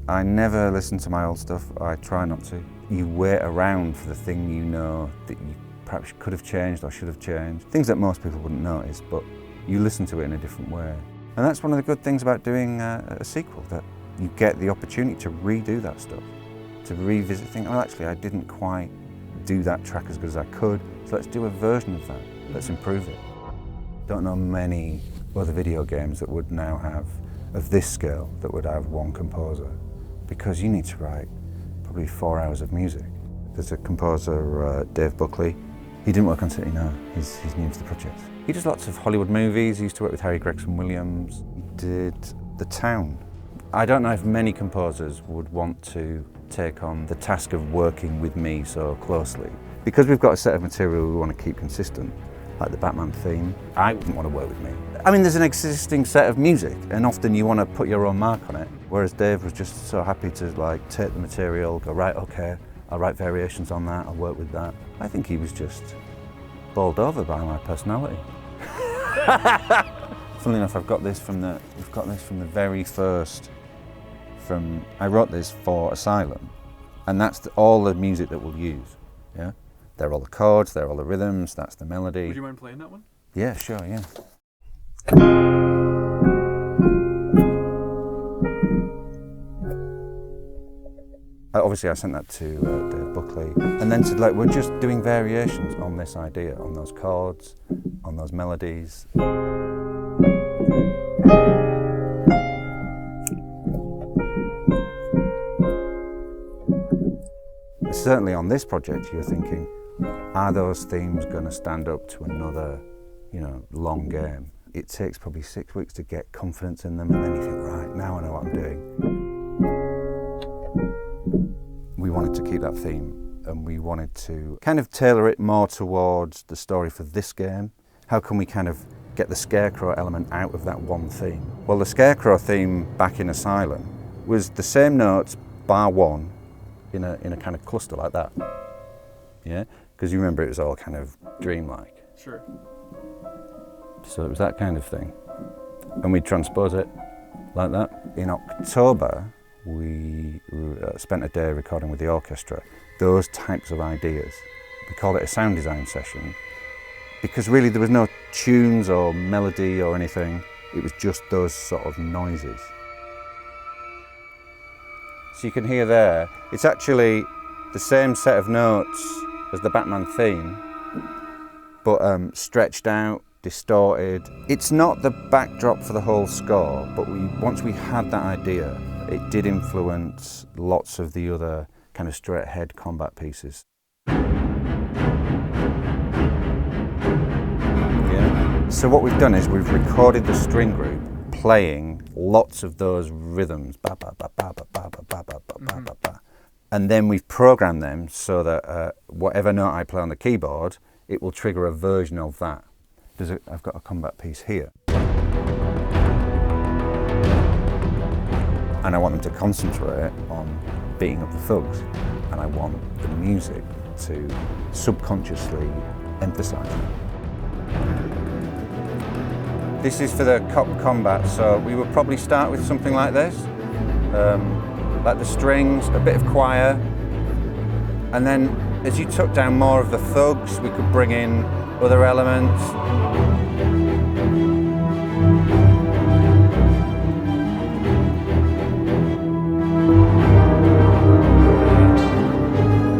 I never listen to my old stuff. I try not to. You wait around for the thing you know that you perhaps could have changed or should have changed. Things that most people wouldn't notice, but you listen to it in a different way. And that's one of the good things about doing a sequel, that you get the opportunity to redo that stuff, to revisit things. Oh, actually, I didn't quite do that track as good as I could, so let's do a version of that. Let's improve it. Don't know many other video games that would now have, of this scale, that would have one composer, because you need to write probably 4 hours of music. There's a composer, Dave Buckley. He didn't work on City now, he's new to the project. He does lots of Hollywood movies. He used to work with Harry Gregson Williams. He did The Town. I don't know if many composers would want to take on the task of working with me so closely. Because we've got a set of material we want to keep consistent, like the Batman theme, I wouldn't want to work with me. I mean, there's an existing set of music, and often you want to put your own mark on it, whereas Dave was just so happy to like take the material, go, right, okay, I'll write variations on that, I'll work with that. I think he was just bowled over by my personality. Funnily enough, we've got this from the very first, I wrote this for Asylum, and that's all the music that we'll use, yeah? They're all the chords, they're all the rhythms, that's the melody. Would you mind playing that one? Yeah, sure, yeah. Obviously I sent that to Dave Buckley, and then said, like, we're just doing variations on this idea, on those chords, on those melodies. Certainly on this project you're thinking, are those themes going to stand up to another, long game? It takes probably 6 weeks to get confidence in them, and then you think, right, now I know what I'm doing. We wanted to keep that theme, and we wanted to kind of tailor it more towards the story for this game. How can we kind of get the Scarecrow element out of that one theme? Well, the Scarecrow theme back in Asylum was the same notes, bar one, in a kind of cluster like that. Yeah? Because you remember it was all kind of dreamlike. Sure. So it was that kind of thing. And we transpose it like that. In October, we spent a day recording with the orchestra those types of ideas. We called it a sound design session, because really there was no tunes or melody or anything. It was just those sort of noises. So you can hear there, it's actually the same set of notes as the Batman theme, but stretched out, distorted. It's not the backdrop for the whole score, but once we had that idea, it did influence lots of the other kind of straight-ahead combat pieces. Yeah. So what we've done is we've recorded the string group playing lots of those rhythms, ba ba ba ba ba ba ba ba ba ba ba ba, and then we've programmed them so that whatever note I play on the keyboard, it will trigger a version of that. I've got a combat piece here. And I want them to concentrate on beating up the thugs. And I want the music to subconsciously emphasize it. This is for the cop combat, so we would probably start with something like this. Like the strings, a bit of choir. And then as you took down more of the thugs, we could bring in other elements.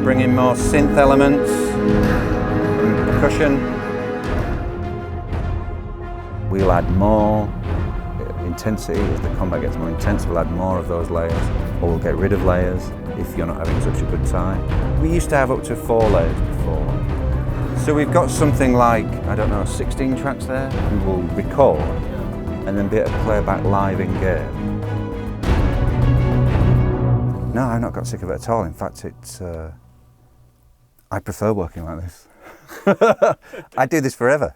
Bring in more synth elements and percussion. We'll add more intensity as the combat gets more intense. We'll add more of those layers, or we'll get rid of layers if you're not having such a good time. We used to have up to 4 layers before. So we've got something like, 16 tracks there. We will record and then be able to play back live in game. No, I've not got sick of it at all. In fact, I prefer working like this. I do this forever.